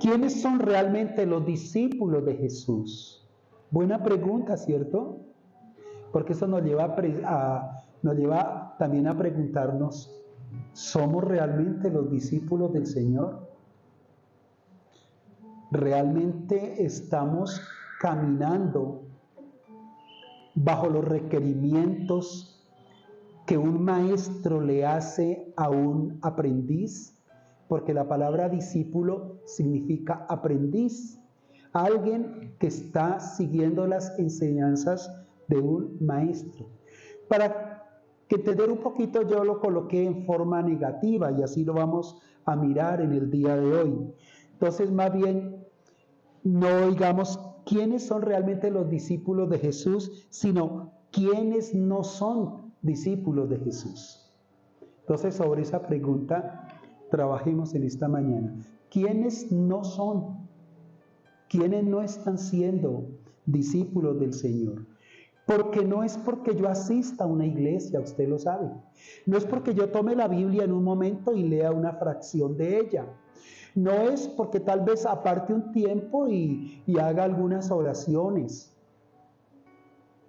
¿quiénes son realmente los discípulos de Jesús? Buena pregunta, ¿cierto? Porque eso nos lleva también a preguntarnos, ¿somos realmente los discípulos del Señor? ¿Realmente estamos caminando bajo los requerimientos que un maestro le hace a un aprendiz? Porque la palabra discípulo significa aprendiz, alguien que está siguiendo las enseñanzas de un maestro. Para entender un poquito, yo lo coloqué en forma negativa y así lo vamos a mirar en el día de hoy. Entonces, más bien, no digamos quiénes son realmente los discípulos de Jesús, sino quiénes no son discípulos de Jesús. Entonces, sobre esa pregunta trabajemos en esta mañana. ¿Quiénes no son? ¿Quiénes no están siendo discípulos del Señor? Porque no es porque yo asista a una iglesia, usted lo sabe. No es porque yo tome la Biblia en un momento y lea una fracción de ella. No es porque tal vez aparte un tiempo y haga algunas oraciones.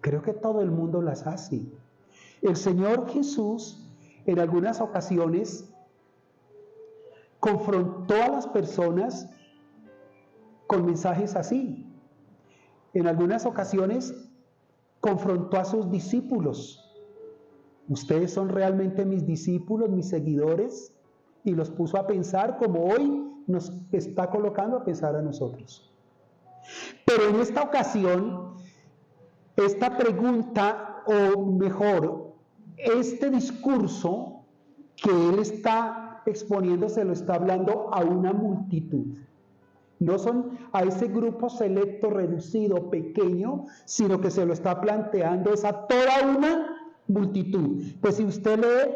Creo que todo el mundo las hace. El Señor Jesús en algunas ocasiones confrontó a las personas con mensajes así. En algunas ocasiones confrontó a sus discípulos. ¿Ustedes son realmente mis discípulos, mis seguidores? Y los puso a pensar como hoy nos está colocando a pensar a nosotros. Pero en esta ocasión, esta pregunta, o mejor, este discurso que él está exponiendo, se lo está hablando a una multitud. No son a ese grupo selecto, reducido, pequeño, sino que se lo está planteando es a toda una multitud. Pues si usted lee,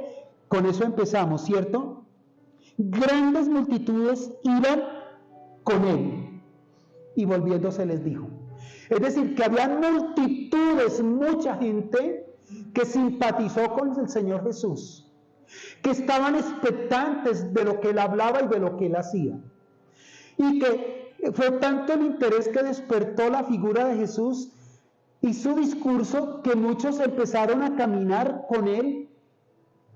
con eso empezamos, ¿cierto? Grandes multitudes iban con él y volviéndose les dijo. Es decir, que había multitudes, mucha gente que simpatizó con el Señor Jesús, que estaban expectantes de lo que él hablaba y de lo que él hacía. Y que fue tanto el interés que despertó la figura de Jesús y su discurso que muchos empezaron a caminar con él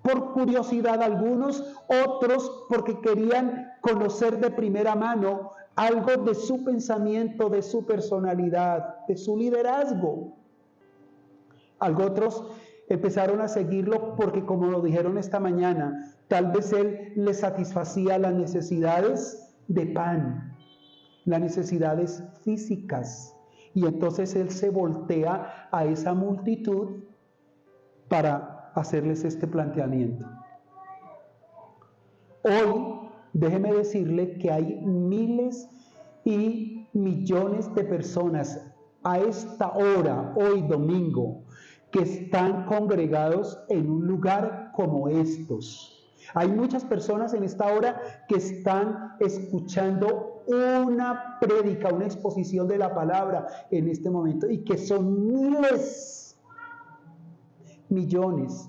por curiosidad, algunos, otros porque querían conocer de primera mano algo de su pensamiento, de su personalidad, de su liderazgo. Otros empezaron a seguirlo porque, como lo dijeron esta mañana, tal vez él les satisfacía las necesidades de pan, las necesidades físicas. Y entonces él se voltea a esa multitud para hacerles este planteamiento. Hoy, déjeme decirle que hay miles y millones de personas a esta hora, hoy domingo, que están congregados en un lugar como estos. Hay muchas personas en esta hora que están escuchando una prédica, una exposición de la palabra en este momento, y que son miles, millones.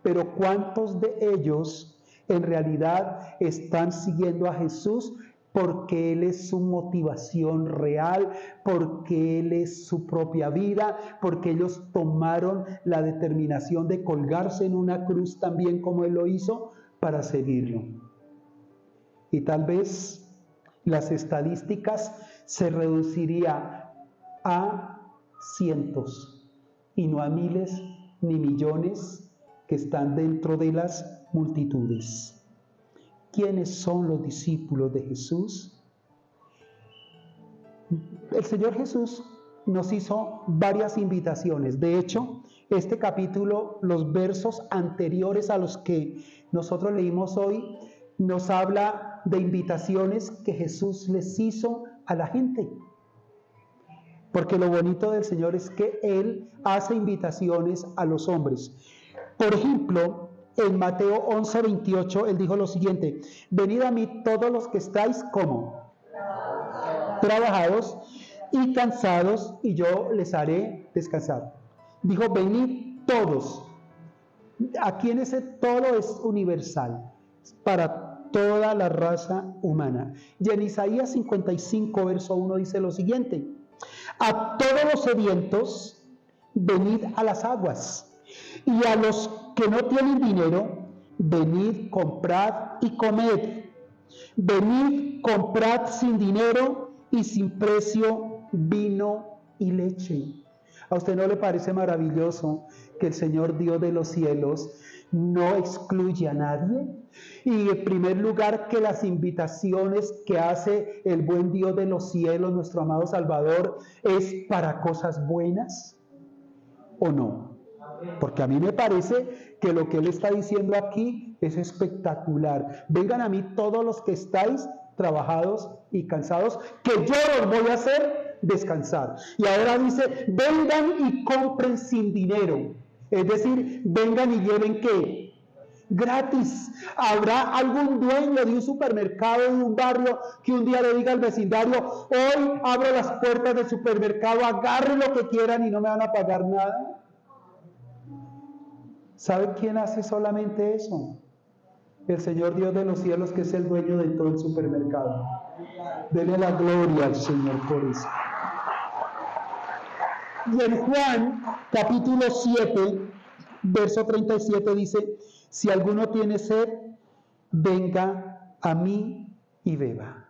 Pero ¿cuántos de ellos en realidad están siguiendo a Jesús porque Él es su motivación real, porque Él es su propia vida, porque ellos tomaron la determinación de colgarse en una cruz también como Él lo hizo para seguirlo? Y tal vez las estadísticas se reducirían a cientos y no a miles ni millones que están dentro de las multitudes. ¿Quiénes son los discípulos de Jesús? El Señor Jesús nos hizo varias invitaciones. De hecho, este capítulo, los versos anteriores a los que nosotros leímos hoy, nos habla de invitaciones que Jesús les hizo a la gente. Porque lo bonito del Señor es que Él hace invitaciones a los hombres. Por ejemplo, en Mateo 11:28, Él dijo lo siguiente: venid a mí todos los que estáis, ¿cómo? Trabajados y cansados, y yo les haré descansar. Dijo, venid todos. Aquí en ese todo es universal, para toda la raza humana. Y en Isaías 55, verso 1 dice lo siguiente: a todos los sedientos, venid a las aguas, y a los que no tienen dinero, venid, comprad y comed. Venid, comprad sin dinero y sin precio vino y leche. ¿A usted no le parece maravilloso que el Señor Dios de los cielos no excluye a nadie? Y en primer lugar, que las invitaciones que hace el buen Dios de los cielos, nuestro amado Salvador, es para cosas buenas, ¿o no? Porque a mí me parece que lo que Él está diciendo aquí es espectacular. Vengan a mí todos los que estáis trabajados y cansados, que yo los voy a hacer descansar. Y ahora dice, vengan y compren sin dinero. Es decir, vengan y lleven ¿qué? Gratis. ¿Habrá algún dueño de un supermercado, de un barrio, que un día le diga al vecindario, hoy abro las puertas del supermercado, agarren lo que quieran y no me van a pagar nada? ¿Sabe quién hace solamente eso? El Señor Dios de los cielos, que es el dueño de todo el supermercado. Dele la gloria al Señor por eso. Y en Juan, capítulo 7, verso 37 dice, si alguno tiene sed, venga a mí y beba.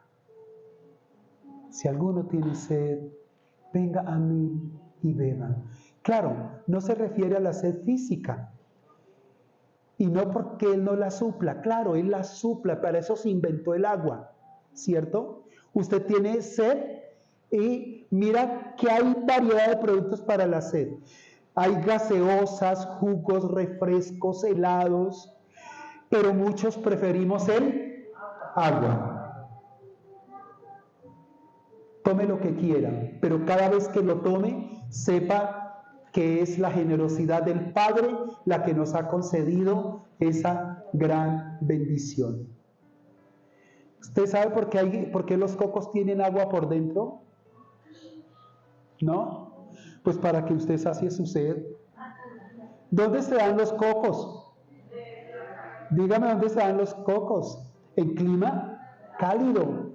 Si alguno tiene sed, venga a mí y beba. Claro, no se refiere a la sed física. Y no porque Él no la supla, claro, Él la supla, para eso se inventó el agua, ¿cierto? Usted tiene sed y mira que hay variedad de productos para la sed. Hay gaseosas, jugos, refrescos, helados, pero muchos preferimos el agua. Tome lo que quiera, pero cada vez que lo tome, sepa que es la generosidad del Padre la que nos ha concedido esa gran bendición. ¿Usted sabe por qué los cocos tienen agua por dentro? ¿No? Pues para que usted sacie su sed. ¿Dónde se dan los cocos? Dígame dónde se dan los cocos. En clima cálido.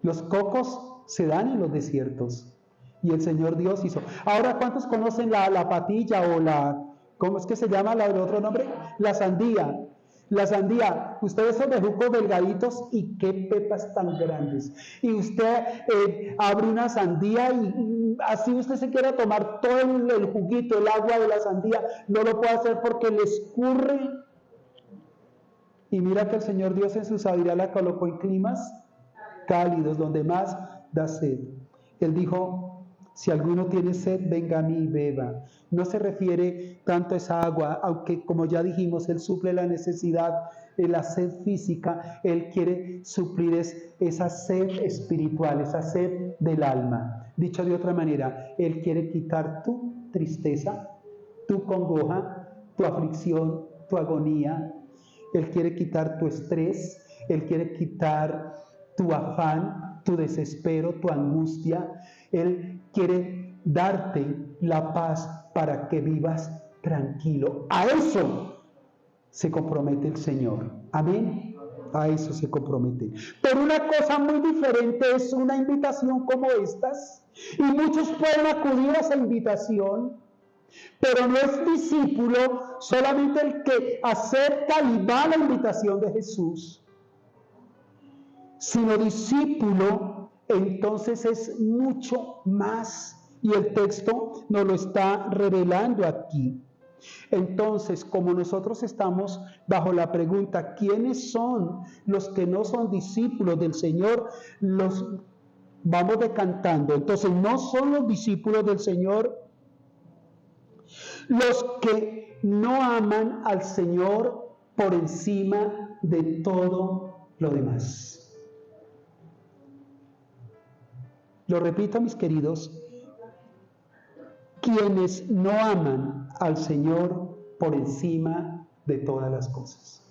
Los cocos se dan en los desiertos. Y el Señor Dios hizo. Ahora, ¿cuántos conocen la patilla o ¿cómo es que se llama el otro nombre? La sandía. La sandía, ustedes son bejucos delgaditos y qué pepas tan grandes. Y usted abre una sandía y así usted se quiera tomar todo el juguito, el agua de la sandía, no lo puede hacer porque le escurre. Y mira que el Señor Dios en su sabiduría la colocó en climas cálidos, donde más da sed. Él dijo, si alguno tiene sed, venga a mí y beba. No se refiere tanto a esa agua, aunque como ya dijimos, Él suple la necesidad de la sed física. Él quiere suplir esa sed espiritual, esa sed del alma. Dicho de otra manera, Él quiere quitar tu tristeza, tu congoja, tu aflicción, tu agonía. Él quiere quitar tu estrés, Él quiere quitar tu afán, tu desespero, tu angustia. Él quiere darte la paz para que vivas tranquilo. A eso se compromete el Señor. Amén. A eso se compromete. Pero una cosa muy diferente es una invitación como estas. Y muchos pueden acudir a esa invitación. Pero no es discípulo solamente el que acepta y va a la invitación de Jesús, sino discípulo, entonces es mucho más. Y el texto nos lo está revelando aquí. Entonces, como nosotros estamos bajo la pregunta, ¿quiénes son los que no son discípulos del Señor? Los vamos decantando. Entonces, no son los discípulos del Señor los que no aman al Señor por encima de todo lo demás. Lo repito, mis queridos, quienes no aman al Señor por encima de todas las cosas.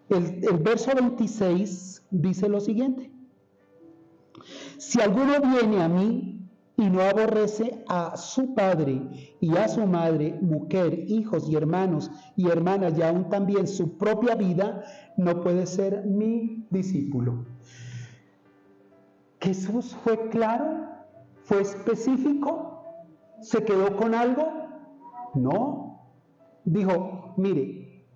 El verso 26 dice lo siguiente: si alguno viene a mí y no aborrece a su padre y a su madre, mujer, hijos y hermanos y hermanas, y aún también su propia vida, no puede ser mi discípulo. ¿Jesús fue claro? ¿Fue específico? ¿Se quedó con algo? No. Dijo, mire,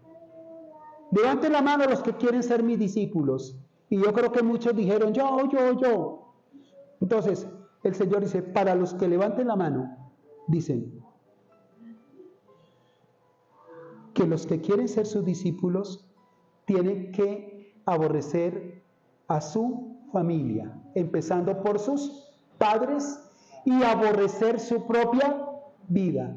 levanten la mano los que quieren ser mis discípulos. Y yo creo que muchos dijeron, yo. Entonces, el Señor dice, para los que levanten la mano, dicen que los que quieren ser sus discípulos tienen que aborrecer a su familia, empezando por sus padres y aborrecer su propia vida.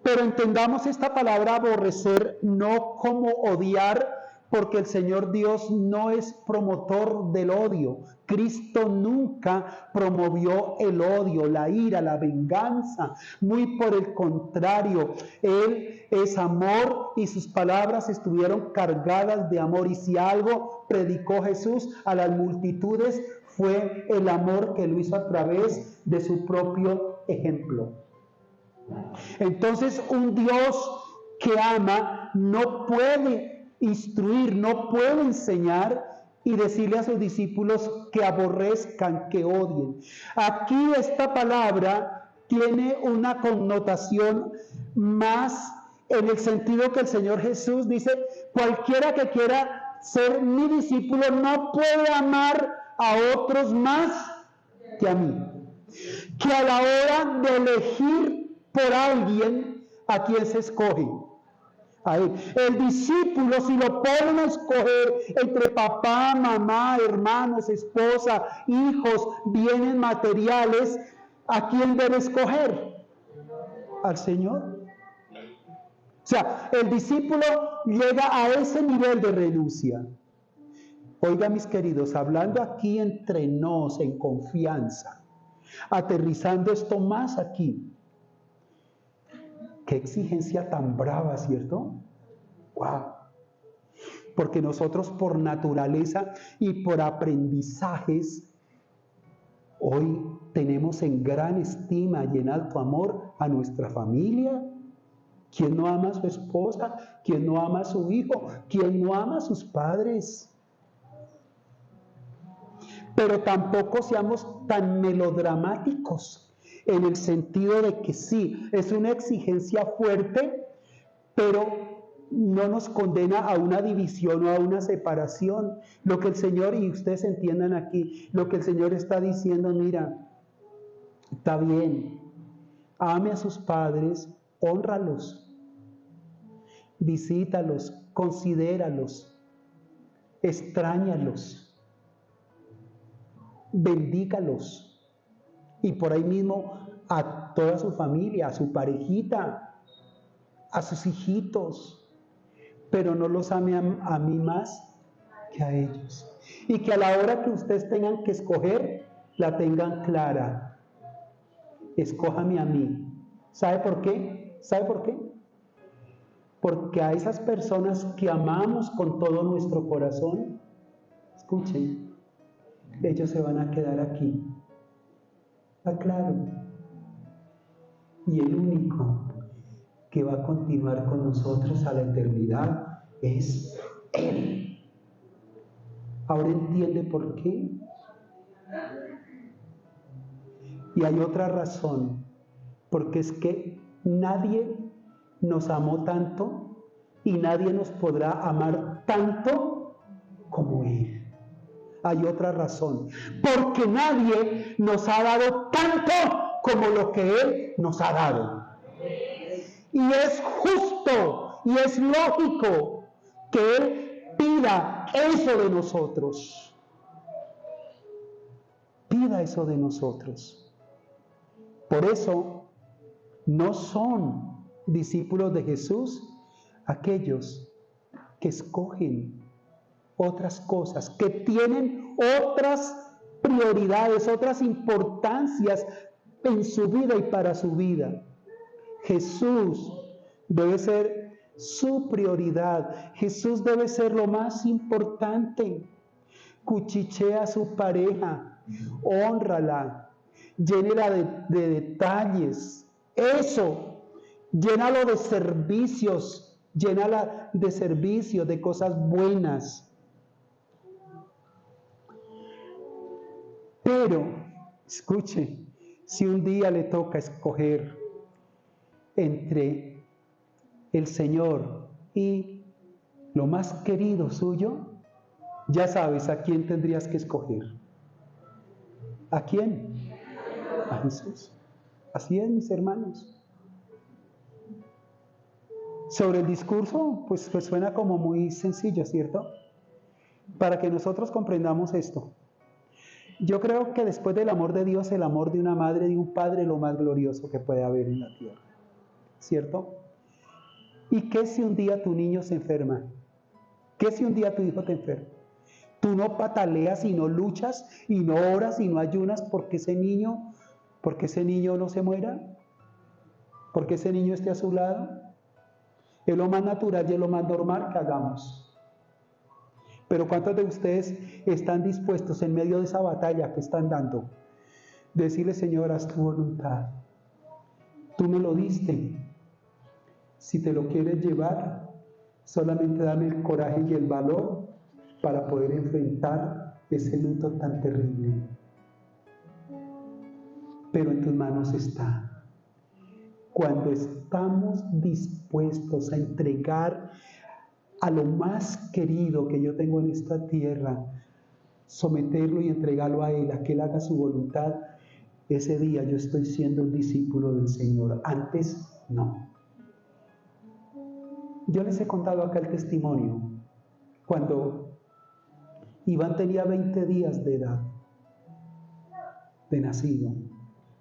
Pero entendamos esta palabra aborrecer no como odiar, porque el Señor Dios no es promotor del odio. Cristo nunca promovió el odio, la ira, la venganza. Muy por el contrario, Él es amor y sus palabras estuvieron cargadas de amor. Y si algo predicó Jesús a las multitudes, fue el amor que lo hizo a través de su propio ejemplo. Entonces, un Dios que ama no puede instruir, no puede enseñar y decirle a sus discípulos que aborrezcan, que odien. Aquí esta palabra tiene una connotación más en el sentido que el Señor Jesús dice, cualquiera que quiera ser mi discípulo no puede amar a otros más que a mí. Que a la hora de elegir por alguien, ¿a quién se escoge? A él. El discípulo, si lo ponen a escoger entre papá, mamá, hermanos, esposa, hijos, bienes materiales, ¿a quién debe escoger? Al Señor. O sea, el discípulo llega a ese nivel de renuncia. Oiga, mis queridos, hablando aquí entre nos en confianza, aterrizando esto más aquí. Qué exigencia tan brava, ¿cierto? ¡Wow! Porque nosotros por naturaleza y por aprendizajes, hoy tenemos en gran estima y en alto amor a nuestra familia. ¿Quién no ama a su esposa? ¿Quién no ama a su hijo? ¿Quién no ama a sus padres? Pero tampoco seamos tan melodramáticos, en el sentido de que sí, es una exigencia fuerte, pero no nos condena a una división o a una separación. Lo que el Señor, y ustedes entiendan aquí, lo que el Señor está diciendo, mira, está bien, ame a sus padres, hónralos, visítalos, considéralos, extrañalos, bendícalos. Y por ahí mismo a toda su familia, a su parejita, a sus hijitos, pero no los ame a mí más que a ellos. Y que a la hora que ustedes tengan que escoger, la tengan clara. Escójame a mí. ¿Sabe por qué? ¿Sabe por qué? Porque a esas personas que amamos con todo nuestro corazón, escuchen, ellos se van a quedar aquí. Está claro. Y el único que va a continuar con nosotros a la eternidad es Él. ¿Ahora entiende por qué? Y hay otra razón, porque es que nadie nos amó tanto y nadie nos podrá amar tanto como Él. Hay otra razón, porque nadie nos ha dado tanto como lo que Él nos ha dado. Y es justo y es lógico que Él pida eso de nosotros. Pida eso de nosotros. Por eso no son discípulos de Jesús aquellos que escogen otras cosas, que tienen otras prioridades, otras importancias en su vida y para su vida. Jesús debe ser su prioridad. Jesús debe ser lo más importante. Cuchichea a su pareja, hónrala, llénela de detalles. Eso, llénalo de servicios, llénala de servicios, de cosas buenas. Pero, escuche, si un día le toca escoger entre el Señor y lo más querido suyo, ya sabes a quién tendrías que escoger. ¿A quién? A Jesús. Así es, mis hermanos. Sobre el discurso, pues suena como muy sencillo, ¿cierto? Para que nosotros comprendamos esto. Yo creo que después del amor de Dios, el amor de una madre y de un padre es lo más glorioso que puede haber en la tierra, ¿cierto? ¿Y qué si un día tu niño se enferma? ¿Qué si un día tu hijo te enferma? Tú no pataleas y no luchas y no oras y no ayunas porque ese niño no se muera, porque ese niño esté a su lado. Es lo más natural y es lo más normal que hagamos. Pero ¿cuántos de ustedes están dispuestos en medio de esa batalla que están dando? Decirle, Señor, haz tu voluntad. Tú me lo diste. Si te lo quieres llevar, solamente dame el coraje y el valor para poder enfrentar ese luto tan terrible. Pero en tus manos está. Cuando estamos dispuestos a entregar a lo más querido que yo tengo en esta tierra, someterlo y entregarlo a Él, a que Él haga su voluntad, ese día yo estoy siendo un discípulo del Señor. Antes, no. Yo les he contado acá el testimonio. Cuando Iván tenía 20 días de edad, de nacido,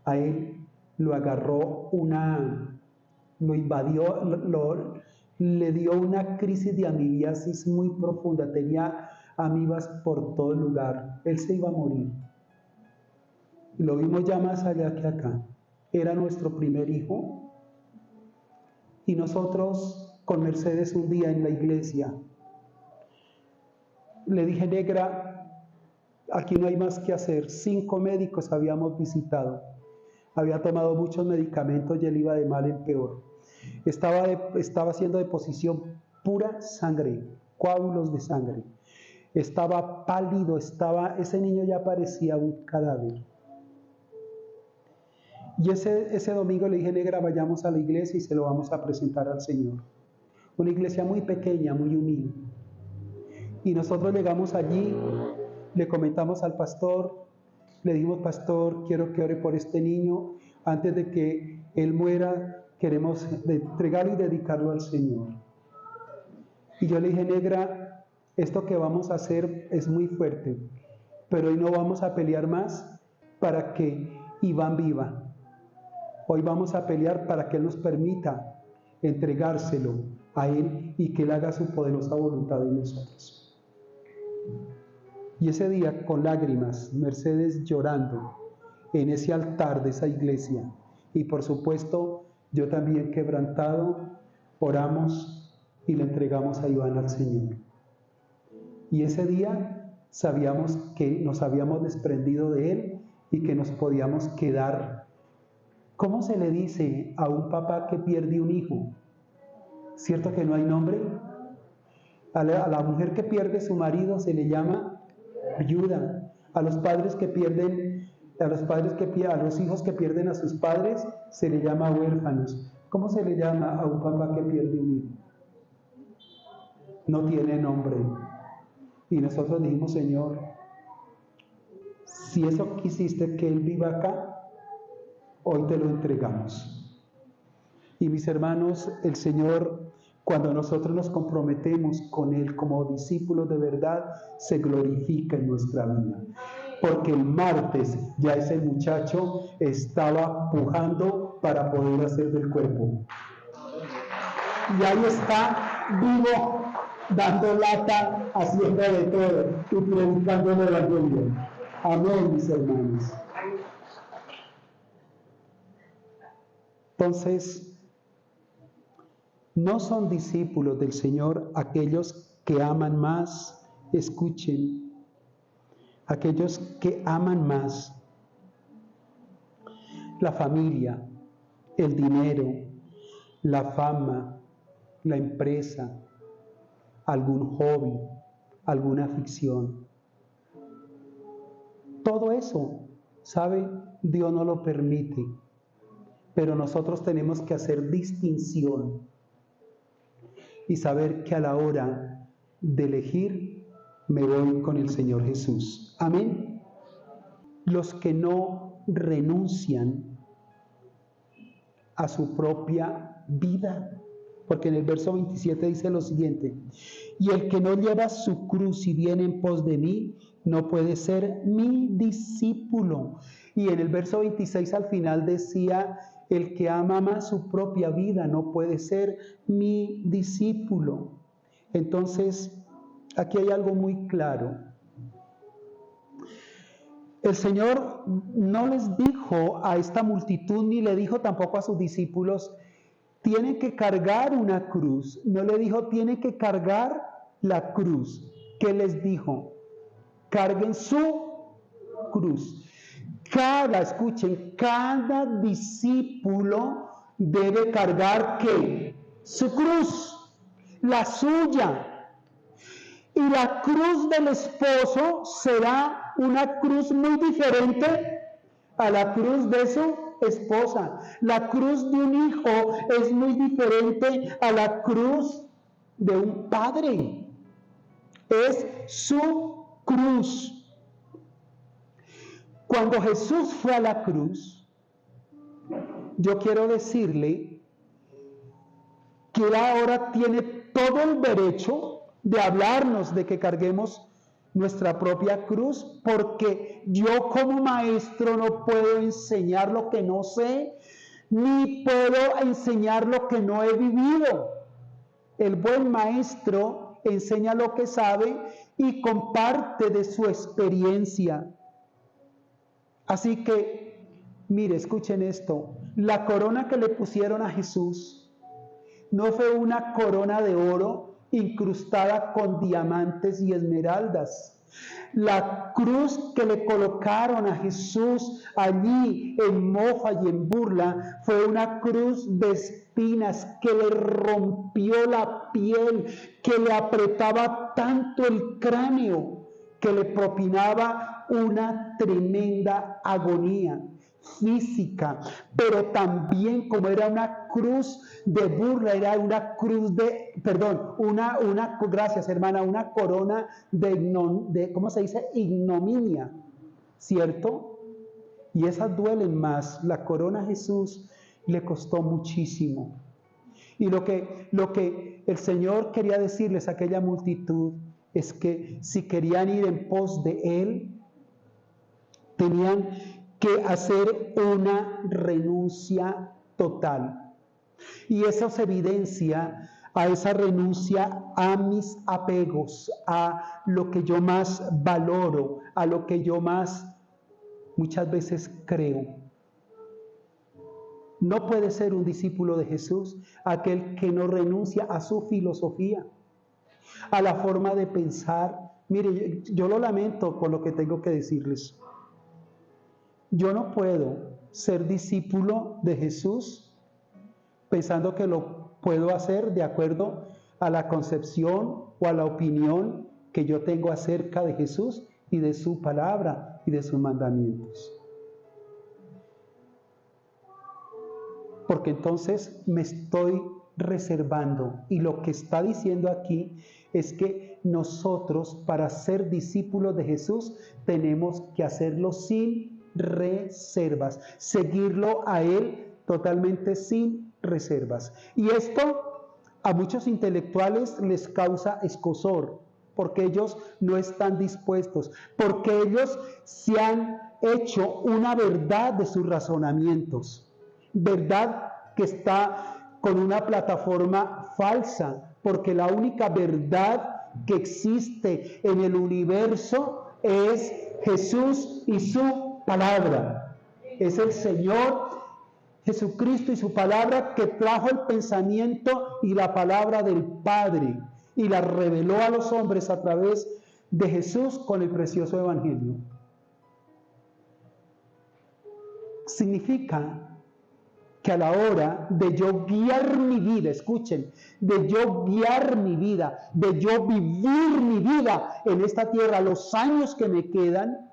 a él lo agarró lo invadió, le dio una crisis de amibiasis muy profunda, tenía amibas por todo el lugar, él se iba a morir. Lo vimos ya más allá que acá. Era nuestro primer hijo y nosotros con Mercedes un día en la iglesia le dije, negra, aquí no hay más que hacer. 5 médicos habíamos visitado. Había tomado muchos medicamentos y él iba de mal en peor. Estaba haciendo deposición pura sangre, coágulos de sangre. Estaba pálido, ese niño ya parecía un cadáver. Y ese domingo le dije, negra, vayamos a la iglesia y se lo vamos a presentar al Señor. Una iglesia muy pequeña, muy humilde. Y nosotros llegamos allí, le comentamos al pastor, le dijimos, pastor, quiero que ore por este niño. Antes de que él muera, queremos entregarlo y dedicarlo al Señor. Y yo le dije, negra, esto que vamos a hacer es muy fuerte, pero hoy no vamos a pelear más para que Iván viva. Hoy vamos a pelear para que Él nos permita entregárselo a Él y que Él haga su poderosa voluntad en nosotros. Y ese día, con lágrimas, Mercedes llorando en ese altar de esa iglesia, y por supuesto, yo también quebrantado, oramos y le entregamos a Iván al Señor. Y ese día sabíamos que nos habíamos desprendido de Él y que nos podíamos quedar. ¿Cómo se le dice a un papá que pierde un hijo? ¿Cierto que no hay nombre? A la mujer que pierde su marido se le llama viuda. A los padres que pierden, a los hijos que pierden a sus padres se le llama huérfanos. ¿Cómo se le llama a un papá que pierde un hijo? No tiene nombre. Y nosotros dijimos, Señor, si eso quisiste que Él viva acá, hoy te lo entregamos. Y mis hermanos, el Señor, cuando nosotros nos comprometemos con Él como discípulos de verdad, se glorifica en nuestra vida. Porque el martes ya ese muchacho estaba pujando para poder hacer del cuerpo. Y ahí está, vivo, dando lata, haciendo de todo y predicando el evangelio. Amén, mis hermanos. Entonces, no son discípulos del Señor aquellos que aman más, escuchen, aquellos que aman más la familia, el dinero, la fama, la empresa, algún hobby, alguna afición. Todo eso, ¿sabe? Dios no lo permite, pero nosotros tenemos que hacer distinción y saber que a la hora de elegir me voy con el Señor Jesús. Amén. Los que no renuncian a su propia vida, porque en el verso 27 dice lo siguiente: y el que no lleva su cruz y viene en pos de mí, no puede ser mi discípulo. Y en el verso 26 al final decía: el que ama su propia vida no puede ser mi discípulo. Entonces, aquí hay algo muy claro. El Señor no les dijo a esta multitud, ni le dijo tampoco a sus discípulos: tienen que cargar una cruz. No le dijo: tienen que cargar la cruz. ¿Qué les dijo? Carguen su cruz. Escuchen, cada discípulo debe cargar ¿qué? Su cruz, la suya. Y la cruz del esposo será una cruz muy diferente a la cruz de su esposa. La cruz de un hijo es muy diferente a la cruz de un padre. Es su cruz. Cuando Jesús fue a la cruz, yo quiero decirle que Él ahora tiene todo el derecho de hablarnos de que carguemos nuestra propia cruz, porque yo como maestro no puedo enseñar lo que no sé, ni puedo enseñar lo que no he vivido. El buen maestro enseña lo que sabe y comparte de su experiencia. Así que, mire, escuchen esto. La corona que le pusieron a Jesús no fue una corona de oro incrustada con diamantes y esmeraldas. La cruz que le colocaron a Jesús allí en mofa y en burla fue una cruz de espinas que le rompió la piel, que le apretaba tanto el cráneo, que le propinaba una tremenda agonía física, pero también, como era una cruz de burla, era una cruz de, gracias hermana, una corona de ¿cómo se dice? Ignominia, ¿cierto? Y esas duelen más. La corona a Jesús le costó muchísimo. Y lo que el Señor quería decirles a aquella multitud es que si querían ir en pos de Él, tenían que hacer una renuncia total. Y eso se evidencia a esa renuncia a mis apegos, a lo que yo más valoro, a lo que yo más muchas veces creo. No puede ser un discípulo de Jesús aquel que no renuncia a su filosofía, a la forma de pensar. Mire, yo lo lamento por lo que tengo que decirles. Yo no puedo ser discípulo de Jesús pensando que lo puedo hacer de acuerdo a la concepción o a la opinión que yo tengo acerca de Jesús y de su palabra y de sus mandamientos. Porque entonces me estoy reservando, y lo que está diciendo aquí es que nosotros, para ser discípulos de Jesús, tenemos que hacerlo sin reservas, seguirlo a Él totalmente sin reservas. Y esto a muchos intelectuales les causa escozor, porque ellos no están dispuestos, porque ellos se han hecho una verdad de sus razonamientos, verdad que está con una plataforma falsa, porque la única verdad que existe en el universo es Jesús y su palabra. Es el Señor Jesucristo y su palabra que trajo el pensamiento y la palabra del Padre y la reveló a los hombres a través de Jesús con el precioso evangelio. significa que a la hora de yo guiar mi vida, escuchen, de yo guiar mi vida, de yo vivir mi vida en esta tierra, los años que me quedan,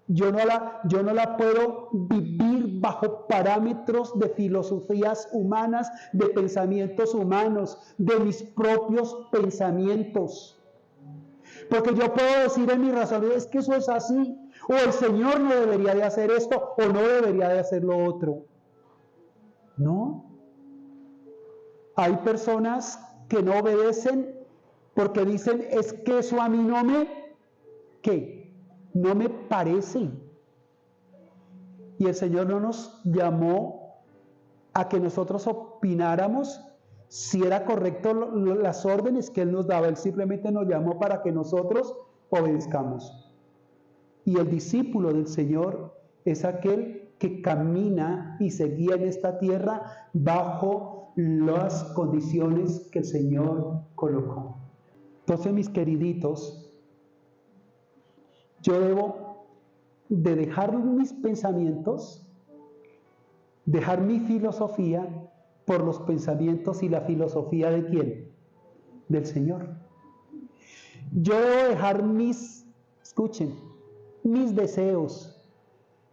yo no la puedo vivir bajo parámetros de filosofías humanas, de pensamientos humanos, de mis propios pensamientos. Porque yo puedo decir en mi razonamiento, es que eso es así, o el Señor no debería de hacer esto, o no debería de hacer lo otro. No. Hay personas que no obedecen porque dicen, es que eso a mí no me, ¿qué? No me parece. Y el Señor no nos llamó a que nosotros opináramos si era correcto las órdenes que Él nos daba. Él simplemente nos llamó para que nosotros obedezcamos. Y el discípulo del Señor es aquel que camina y se guía en esta tierra bajo las condiciones que el Señor colocó. Entonces, mis queriditos, yo debo de dejar mis pensamientos, dejar mi filosofía por los pensamientos y la filosofía ¿de quién? Del Señor. Yo debo dejar escuchen, mis deseos,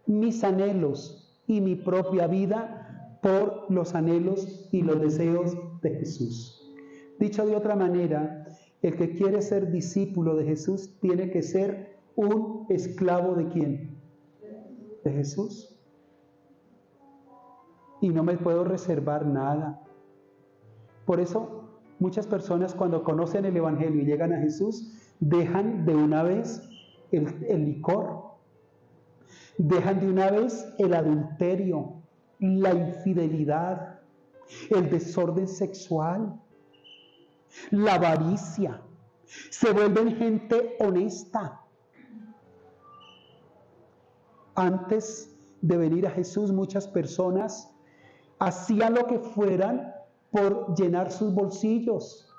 mis anhelos y mi propia vida por los anhelos y los deseos de Jesús. Dicho de otra manera, el que quiere ser discípulo de Jesús tiene que ser un esclavo ¿de quién? De Jesús. Y no me puedo reservar nada. Por eso, muchas personas cuando conocen el Evangelio y llegan a Jesús, dejan de una vez el licor, dejan de una vez el adulterio, la infidelidad, el desorden sexual, la avaricia. Se vuelven gente honesta. Antes de venir a Jesús, muchas personas hacían lo que fueran por llenar sus bolsillos,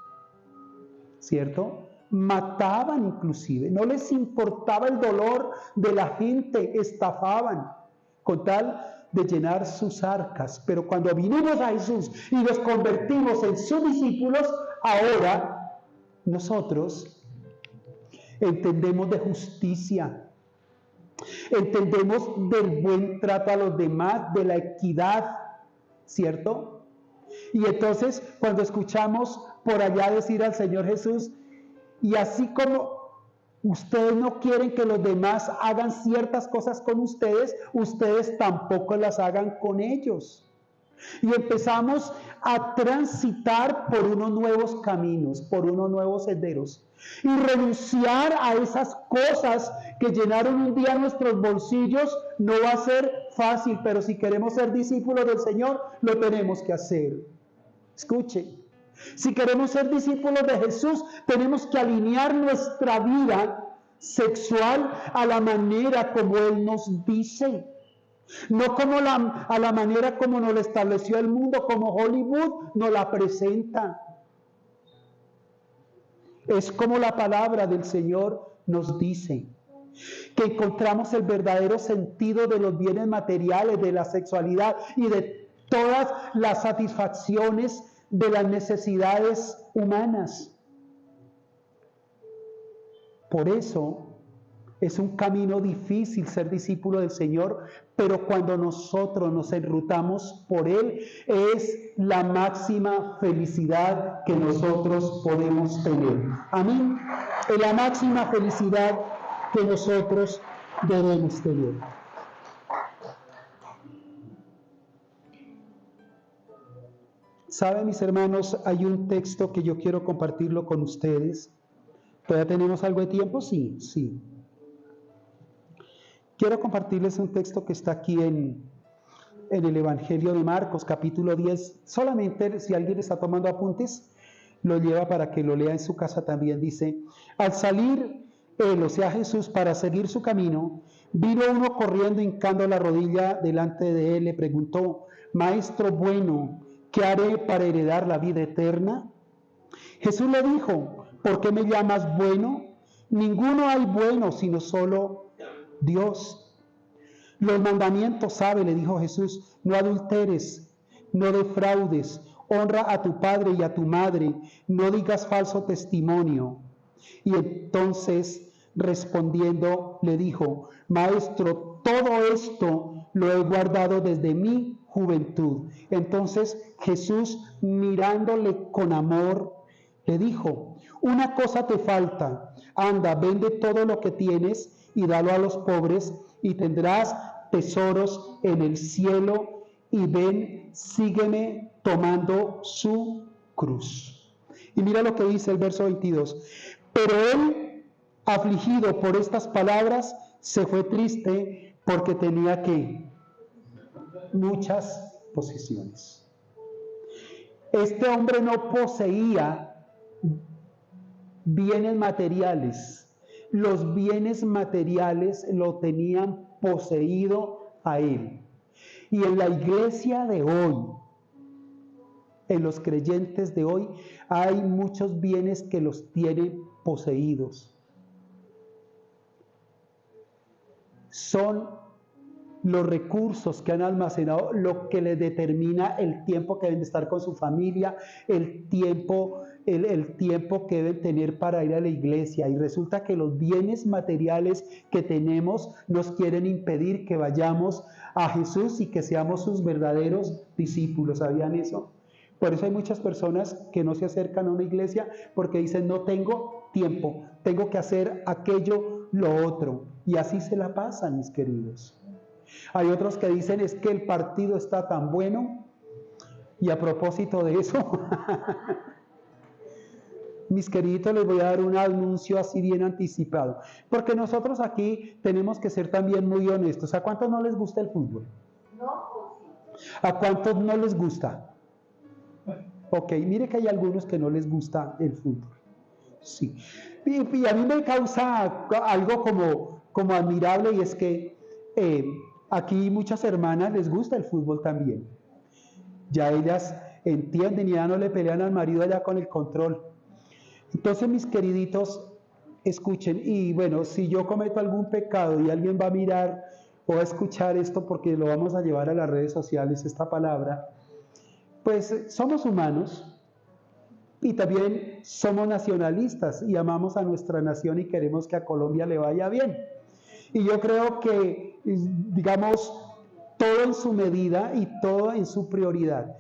¿cierto? Mataban inclusive, no les importaba el dolor de la gente, estafaban con tal de llenar sus arcas. Pero cuando vinimos a Jesús y nos convertimos en sus discípulos, ahora nosotros entendemos de justicia, entendemos del buen trato a los demás, de la equidad, ¿cierto? Y entonces cuando escuchamos por allá decir al Señor Jesús, y así como ustedes no quieren que los demás hagan ciertas cosas con ustedes, ustedes tampoco las hagan con ellos. Y empezamos a transitar por unos nuevos caminos, por unos nuevos senderos. Y renunciar a esas cosas que llenaron un día nuestros bolsillos no va a ser fácil, pero si queremos ser discípulos del Señor, lo tenemos que hacer. Escuchen, si queremos ser discípulos de Jesús, tenemos que alinear nuestra vida sexual a la manera como Él nos dice. No como a la manera como nos la estableció el mundo, como Hollywood nos la presenta. Es como la palabra del Señor nos dice, que encontramos el verdadero sentido de los bienes materiales, de la sexualidad y de todas las satisfacciones de las necesidades humanas. Por eso es un camino difícil ser discípulo del Señor, pero cuando nosotros nos enrutamos por Él, es la máxima felicidad que nosotros podemos tener. Amén. Es la máxima felicidad que nosotros debemos tener. ¿Saben, mis hermanos? Hay un texto que yo quiero compartirlo con ustedes. ¿Todavía tenemos algo de tiempo? Sí. Quiero compartirles un texto que está aquí en el Evangelio de Marcos, capítulo 10. Solamente si alguien está tomando apuntes, lo lleva para que lo lea en su casa también. Dice, al salir él, o sea Jesús, para seguir su camino, vino uno corriendo, hincando la rodilla delante de él, le preguntó, Maestro bueno, ¿qué haré para heredar la vida eterna? Jesús le dijo, ¿por qué me llamas bueno? Ninguno hay bueno, sino solo Dios. Los mandamientos sabe, le dijo Jesús: no adulteres, no defraudes, honra a tu padre y a tu madre, no digas falso testimonio. Y entonces, respondiendo, le dijo: Maestro, todo esto lo he guardado desde mi juventud. Entonces Jesús, mirándole con amor, le dijo: una cosa te falta, anda, vende todo lo que tienes y dalo a los pobres, y tendrás tesoros en el cielo, y ven, sígueme, tomando su cruz. Y mira lo que dice el verso 22. Pero él, afligido por estas palabras, se fue triste porque tenía que muchas posesiones. Este hombre no poseía bienes materiales. Los bienes materiales lo tenían poseído a él. Y en la iglesia de hoy, en los creyentes de hoy, hay muchos bienes que los tienen poseídos. Son los recursos que han almacenado lo que les determina el tiempo que deben estar con su familia, el tiempo que deben tener para ir a la iglesia. Y resulta que los bienes materiales que tenemos nos quieren impedir que vayamos a Jesús y que seamos sus verdaderos discípulos. ¿Sabían eso? Por eso hay muchas personas que no se acercan a una iglesia porque dicen: no tengo tiempo, tengo que hacer aquello, lo otro. Y así se la pasan, mis queridos. Hay otros que dicen: es que el partido está tan bueno. Y a propósito de eso, mis queridos, les voy a dar un anuncio así bien anticipado. Porque nosotros aquí tenemos que ser también muy honestos. ¿A cuántos no les gusta el fútbol? No. ¿A cuántos no les gusta? Ok, mire que hay algunos que no les gusta el fútbol. Sí. Y a mí me causa algo como admirable, y es que aquí muchas hermanas les gusta el fútbol también. Ya ellas entienden y ya no le pelean al marido allá con el control. Entonces, mis queriditos, escuchen. Y bueno, si yo cometo algún pecado y alguien va a mirar o a escuchar esto, porque lo vamos a llevar a las redes sociales, esta palabra, pues somos humanos y también somos nacionalistas y amamos a nuestra nación y queremos que a Colombia le vaya bien. Y yo creo que, digamos, todo en su medida y todo en su prioridad.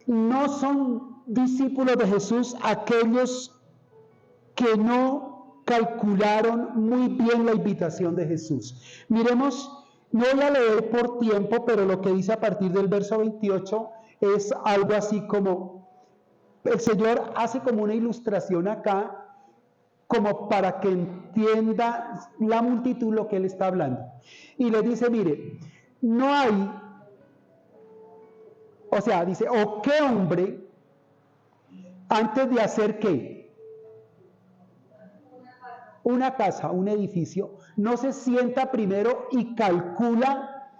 No son discípulos de Jesús aquellos que no calcularon muy bien la invitación de Jesús. Miremos, no voy a leer por tiempo, pero lo que dice a partir del verso 28 es algo así como, el Señor hace como una ilustración acá, como para que entienda la multitud lo que Él está hablando. Y le dice: mire, no hay, o sea, dice, ¿o qué hombre, antes de hacer qué? Una casa, un edificio, no se sienta primero y calcula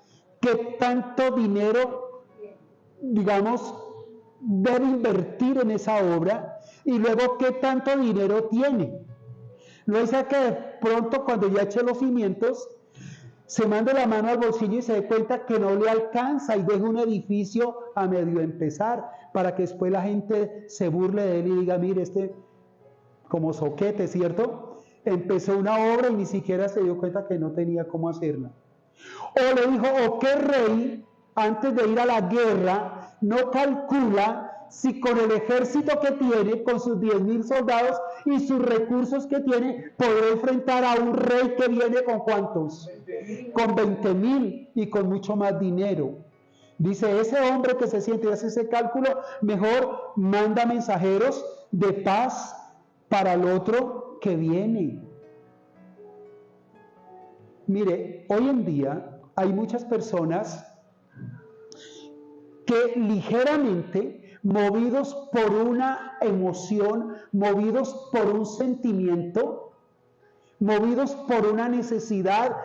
qué tanto dinero, digamos, debe invertir en esa obra y luego qué tanto dinero tiene? No es que de pronto, cuando ya eche los cimientos, se mande la mano al bolsillo y se dé cuenta que no le alcanza y deja un edificio a medio empezar, para que después la gente se burle de él y diga: mire, como soquete, ¿cierto? Empezó una obra y ni siquiera se dio cuenta que no tenía cómo hacerla. O le dijo: ¿o qué rey, antes de ir a la guerra, no calcula si con el ejército que tiene, con sus 10,000 soldados y sus recursos que tiene, podrá enfrentar a un rey que viene con cuántos? 20,000. Con 20,000 y con mucho más dinero. Dice: ese hombre que se siente y hace ese cálculo, mejor manda mensajeros de paz para el otro que viene. Mire, hoy en día hay muchas personas que ligeramente, movidos por una emoción, movidos por un sentimiento, movidos por una necesidad,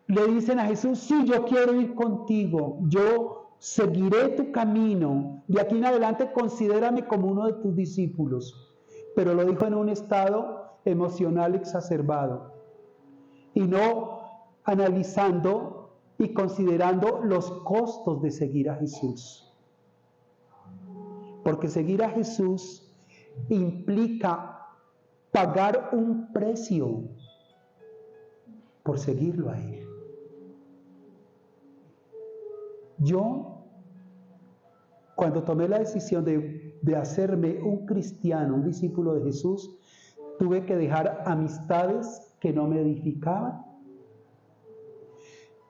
le dicen a Jesús: sí, yo quiero ir contigo, yo seguiré tu camino, de aquí en adelante considérame como uno de tus discípulos. Pero lo dijo en un estado emocional exacerbado y no analizando y considerando los costos de seguir a Jesús. Porque seguir a Jesús implica pagar un precio por seguirlo a Él. Yo, cuando tomé la decisión de hacerme un cristiano, un discípulo de Jesús, tuve que dejar amistades que no me edificaban.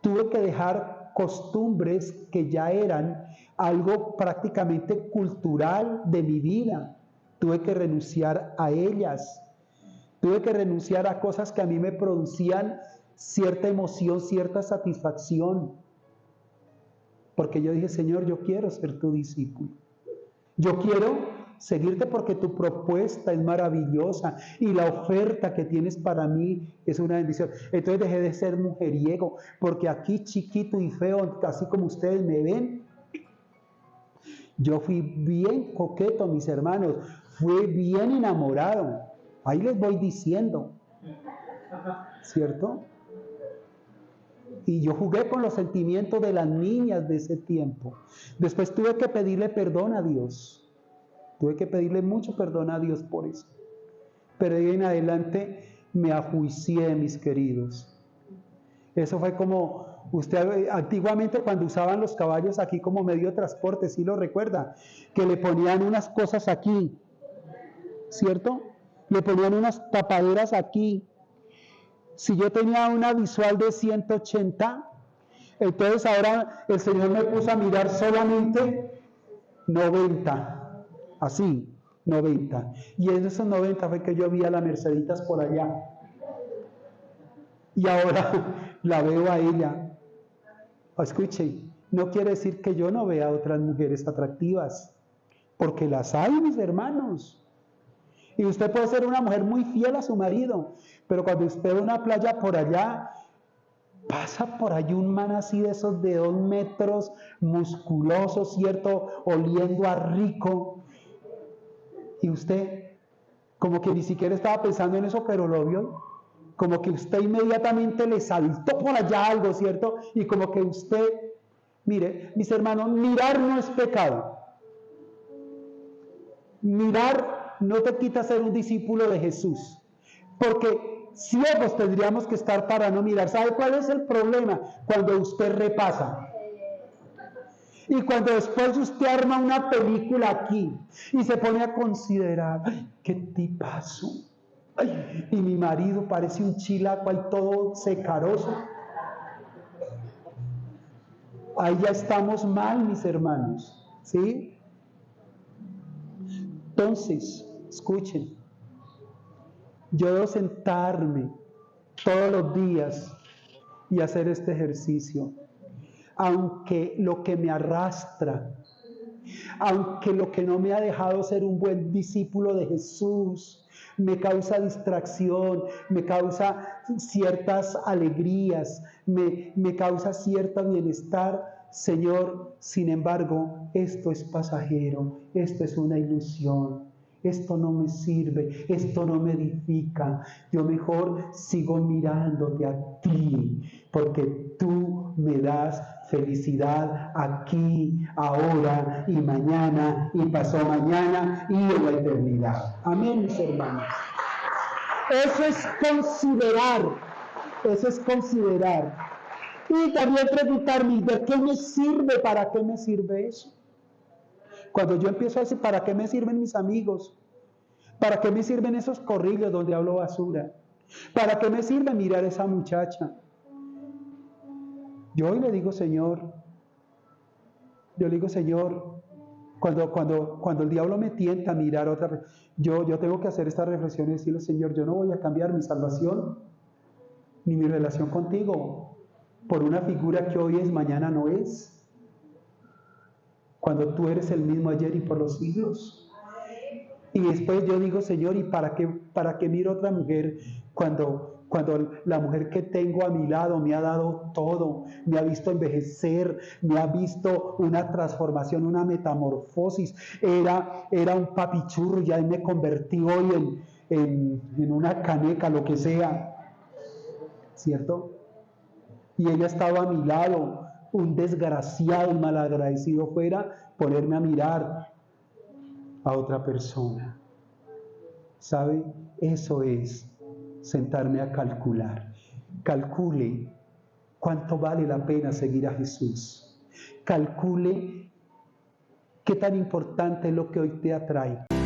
Tuve que dejar costumbres que ya eran algo prácticamente cultural de mi vida. Tuve que renunciar a ellas. Tuve que renunciar a cosas que a mí me producían cierta emoción, cierta satisfacción. Porque yo dije, Señor, yo quiero ser tu discípulo. Yo quiero seguirte porque tu propuesta es maravillosa y la oferta que tienes para mí es una bendición. Entonces dejé de ser mujeriego, porque aquí chiquito y feo, así como ustedes me ven, yo fui bien coqueto, mis hermanos, fui bien enamorado. Ahí les voy diciendo, ¿cierto? Y yo jugué con los sentimientos de las niñas de ese tiempo. Después tuve que pedirle perdón a Dios. Tuve que pedirle mucho perdón a Dios por eso. Pero de ahí en adelante me ajuicié, mis queridos. Eso fue como, usted antiguamente cuando usaban los caballos aquí como medio de transporte, ¿sí lo recuerda? Que le ponían unas cosas aquí, ¿cierto? Le ponían unas tapaderas aquí. Si yo tenía una visual de 180, entonces ahora el Señor me puso a mirar solamente 90, así, 90. Y en esos 90 fue que yo vi a la Merceditas por allá. Y ahora la veo a ella. Escuchen, no quiere decir que yo no vea a otras mujeres atractivas, porque las hay, mis hermanos. Y usted puede ser una mujer muy fiel a su marido, pero cuando usted ve una playa por allá, pasa por allí un man así de esos de 2 metros, musculoso, ¿cierto? Oliendo a rico. Y usted, como que ni siquiera estaba pensando en eso, pero lo vio. Como que usted inmediatamente le saltó por allá algo, ¿cierto? Y como que usted, mire, mis hermanos, mirar no es pecado. Mirar no te quita ser un discípulo de Jesús, porque ciegos tendríamos que estar para no mirar. ¿Sabe cuál es el problema? Cuando usted repasa. Y cuando después usted arma una película aquí y se pone a considerar, ¡ay, qué tipazo! ¡Ay, y mi marido parece un chilaco ahí todo secaroso! Ahí ya estamos mal, mis hermanos, ¿sí? Entonces, escuchen, yo debo sentarme todos los días y hacer este ejercicio, aunque lo que me arrastra, aunque lo que no me ha dejado ser un buen discípulo de Jesús, me causa distracción, me causa ciertas alegrías, me causa cierto bienestar. Señor, sin embargo, esto es pasajero, esto es una ilusión, esto no me sirve, esto no me edifica. Yo mejor sigo mirándote a ti, porque tú me das felicidad aquí, ahora y mañana y pasado mañana y en la eternidad. Amén, mis hermanos. Eso es considerar, eso es considerar. Y también preguntarme, ¿de qué me sirve? ¿Para qué me sirve eso? Cuando yo empiezo a decir, ¿para qué me sirven mis amigos? ¿Para qué me sirven esos corrillos donde hablo basura? ¿Para qué me sirve mirar a esa muchacha? Yo hoy le digo, Señor, cuando el diablo me tienta a mirar otra vez, yo tengo que hacer esta reflexión y decirle, Señor, yo no voy a cambiar mi salvación ni mi relación contigo por una figura que hoy es, mañana no es. Cuando tú eres el mismo ayer y por los siglos. Y después yo digo, Señor, ¿y para qué miro a otra mujer cuando la mujer que tengo a mi lado me ha dado todo, me ha visto envejecer, me ha visto una transformación, una metamorfosis? Era un papichurro, ya me convertí hoy en una caneca, lo que sea, ¿cierto? y ella estaba a mi lado, un desgraciado y malagradecido fuera ponerme a mirar a otra persona. ¿Sabe? Eso es sentarme a calcular. Calcule cuánto vale la pena seguir a Jesús. Calcule qué tan importante es lo que hoy te atrae.